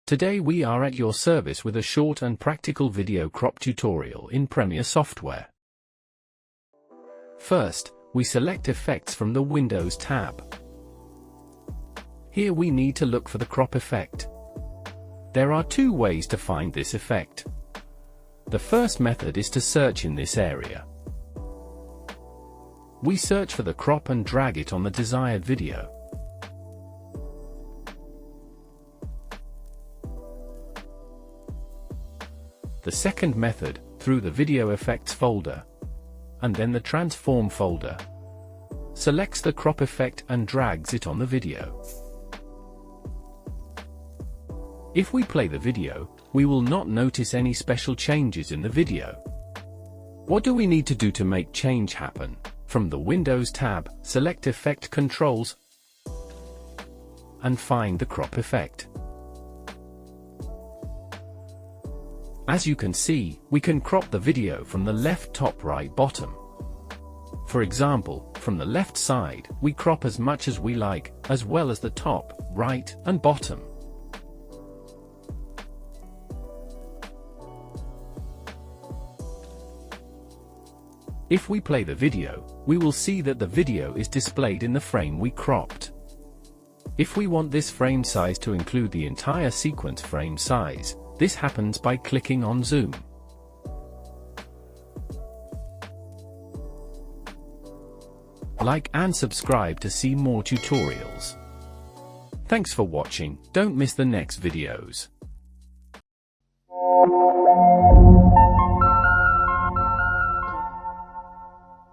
Today we are at your service with a short and practical video crop tutorial in Premiere software. First, we select Effects from the Windows tab. Here we need to look for the crop effect. There are two ways to find this effect. The first method is to search in this area. We search for the crop and drag it on the desired video. The second method, through the Video Effects folder, and then the Transform folder, selects the crop effect and drags it on the video. If we play the video, we will not notice any special changes in the video. What do we need to do to make change happen? From the Windows tab, select Effect Controls and find the crop effect. As you can see, we can crop the video from the left top right bottom. For example, from the left side, we crop as much as we like, as well as the top, right, and bottom. If we play the video, we will see that the video is displayed in the frame we cropped. If we want this frame size to include the entire sequence frame size, this happens by clicking on Zoom. Like and subscribe to see more tutorials. Thanks for watching. Don't miss the next videos.